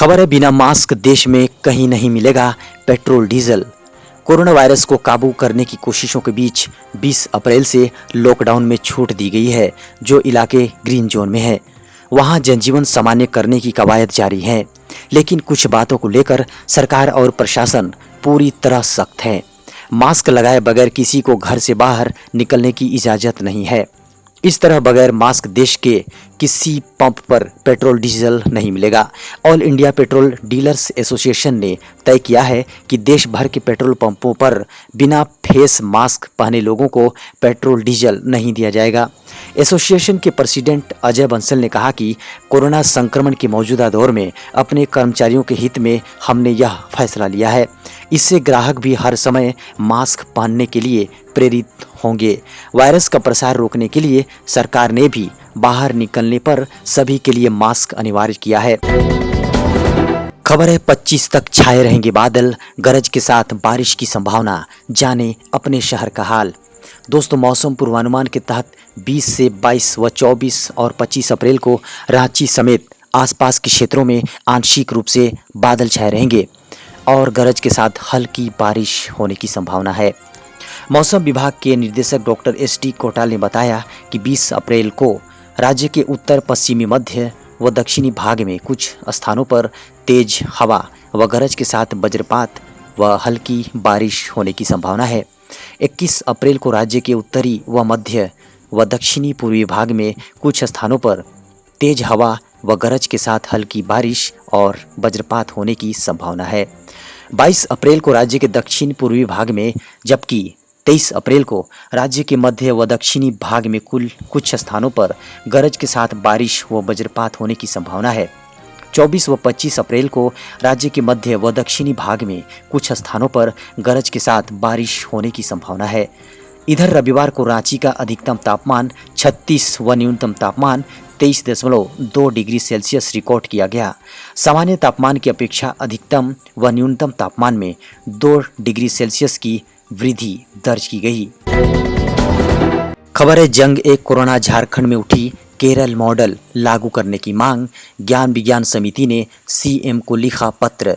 खबर है, बिना मास्क देश में कहीं नहीं मिलेगा पेट्रोल डीजल। कोरोना वायरस को काबू करने की कोशिशों के बीच 20 अप्रैल से लॉकडाउन में छूट दी गई है। जो इलाके ग्रीन जोन में है वहां जनजीवन सामान्य करने की कवायद जारी है, लेकिन कुछ बातों को लेकर सरकार और प्रशासन पूरी तरह सख्त है। मास्क लगाए बगैर किसी को घर से बाहर निकलने की इजाजत नहीं है। इस तरह बगैर मास्क देश के किसी पंप पर पेट्रोल डीजल नहीं मिलेगा। All India petrol dealers association ने तय किया है कि देश भर के पेट्रोल पंपों पर बिना फेस मास्क पहने लोगों को पेट्रोल डीजल नहीं दिया जाएगा। एसोसिएशन के प्रेसिडेंट अजय बंसल ने कहा कि कोरोना संक्रमण के मौजूदा दौर में अपने कर्मचारियों के हित में हमने यह फैसला लिया है। इससे ग्राहक भी हर समय मास्क पहनने के लिए प्रेरित होंगे। वायरस का प्रसार रोकने के लिए सरकार ने भी बाहर निकलने पर सभी के लिए मास्क अनिवार्य किया है। खबर है, 25 तक छाए रहेंगे बादल, गरज के साथ बारिश की संभावना। जाने अपने शहर का हाल। दोस्तों, मौसम पूर्वानुमान के तहत 20 से 22 व 24 और 25 अप्रैल को रांची समेत आसपास के क्षेत्रों में आंशिक रूप से बादल छाए रहेंगे और गरज के साथ हल्की बारिश होने की संभावना है। मौसम विभाग के निदेशक डॉक्टर एस.डी. कोटाल ने बताया कि 20 अप्रैल को राज्य के उत्तर पश्चिमी मध्य व दक्षिणी भाग में कुछ स्थानों पर तेज हवा व गरज के साथ वज्रपात व हल्की बारिश होने की संभावना है। 21 अप्रैल को राज्य के उत्तरी व मध्य व दक्षिणी पूर्वी भाग में कुछ स्थानों पर तेज हवा व गरज के साथ हल्की बारिश और वज्रपात होने की संभावना है। 22 अप्रैल को राज्य के दक्षिण पूर्वी भाग में, जबकि 23 अप्रैल को राज्य के मध्य व दक्षिणी भाग में कुछ स्थानों पर गरज के साथ बारिश व वज्रपात होने की संभावना है। 24 व 25 अप्रैल को राज्य के मध्य व दक्षिणी भाग में कुछ स्थानों पर गरज के साथ बारिश होने की संभावना है। इधर रविवार को रांची का अधिकतम तापमान 36 व न्यूनतम तापमान 23.2 डिग्री सेल्सियस रिकॉर्ड किया गया। सामान्य तापमान की अपेक्षा अधिकतम व न्यूनतम तापमान में 2 डिग्री सेल्सियस की वृद्धि दर्ज की गई। खबर है, जंग एक कोरोना, झारखंड में उठी केरल मॉडल लागू करने की मांग। ज्ञान विज्ञान समिति ने सीएम को लिखा पत्र।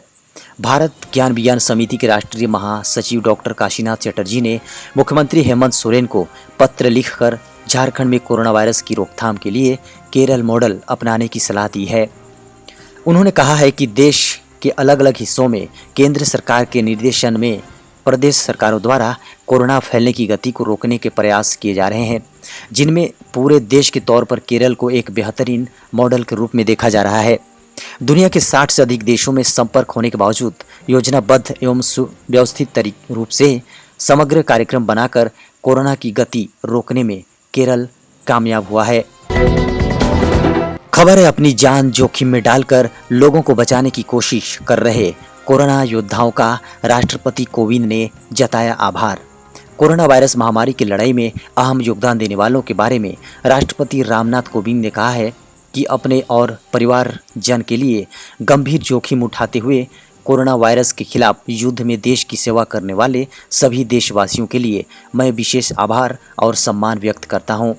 भारत ज्ञान विज्ञान समिति के राष्ट्रीय महासचिव डॉक्टर काशीनाथ चटर्जी ने मुख्यमंत्री हेमंत सोरेन को पत्र लिखकर झारखंड में कोरोना वायरस की रोकथाम के लिए केरल मॉडल अपनाने की सलाह दी है। उन्होंने कहा है कि देश के अलग अलग हिस्सों में केंद्र सरकार के निर्देशन में प्रदेश सरकारों द्वारा कोरोना फैलने की गति को रोकने के प्रयास किए जा रहे हैं, जिनमें पूरे देश के तौर पर केरल को एक बेहतरीन मॉडल के रूप में देखा जा रहा है। दुनिया के 60 से अधिक देशों में संपर्क होने के बावजूद योजनाबद्ध एवं सुव्यवस्थित रूप से समग्र कार्यक्रम बनाकर कोरोना की गति रोकने में केरल कामयाब हुआ है। खबर है, अपनी जान जोखिम में डालकर लोगों को बचाने की कोशिश कर रहे कोरोना योद्धाओं का राष्ट्रपति कोविंद ने जताया आभार। कोरोना वायरस महामारी की लड़ाई में अहम योगदान देने वालों के बारे में राष्ट्रपति रामनाथ कोविंद ने कहा है कि अपने और परिवारजन के लिए गंभीर जोखिम उठाते हुए कोरोना वायरस के खिलाफ युद्ध में देश की सेवा करने वाले सभी देशवासियों के लिए मैं विशेष आभार और सम्मान व्यक्त करता हूं।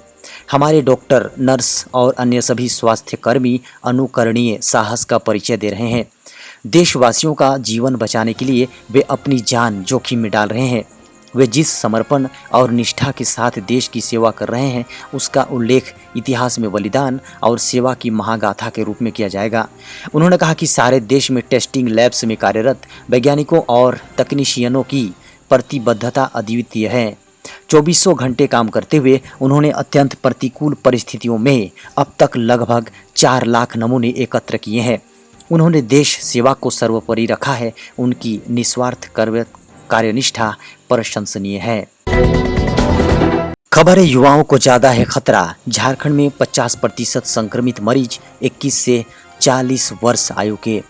हमारे डॉक्टर, नर्स और अन्य सभी स्वास्थ्य कर्मी अनुकरणीय साहस का परिचय दे रहे हैं। देशवासियों का जीवन बचाने के लिए वे अपनी जान जोखिम में डाल रहे हैं। वे जिस समर्पण और निष्ठा के साथ देश की सेवा कर रहे हैं, उसका उल्लेख इतिहास में बलिदान और सेवा की महागाथा के रूप में किया जाएगा। उन्होंने कहा कि सारे देश में टेस्टिंग लैब्स में कार्यरत वैज्ञानिकों और तकनीशियनों की प्रतिबद्धता अद्वितीय है। 2400 घंटे काम करते हुए उन्होंने अत्यंत प्रतिकूल परिस्थितियों में अब तक लगभग 4 लाख नमूने एकत्र किए हैं। उन्होंने देश सेवा को सर्वोपरि रखा है। उनकी निस्वार्थ कार्यनिष्ठा प्रशंसनीय है। खबर है, युवाओं को ज्यादा है खतरा। झारखंड में 50% संक्रमित मरीज 21 से 40 वर्ष आयु के।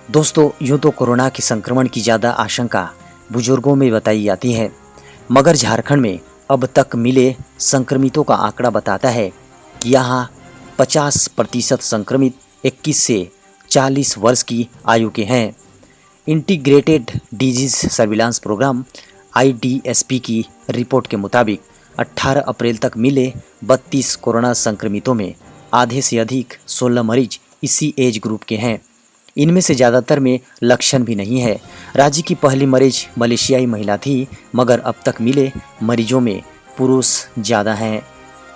दोस्तों, यूं तो कोरोना के संक्रमण की ज्यादा आशंका बुजुर्गों में बताई जाती है, मगर झारखंड में अब तक मिले संक्रमितों का आंकड़ा बताता है कि यहाँ 50% संक्रमित 21 से 40 वर्ष की आयु के हैं। Integrated disease surveillance program IDSP की रिपोर्ट के मुताबिक 18 अप्रैल तक मिले 32 कोरोना संक्रमितों में आधे से अधिक 16 मरीज इसी एज ग्रुप के हैं। इनमें से ज़्यादातर में लक्षण भी नहीं है। राज्य की पहली मरीज मलेशियाई महिला थी, मगर अब तक मिले मरीजों में पुरुष ज़्यादा हैं।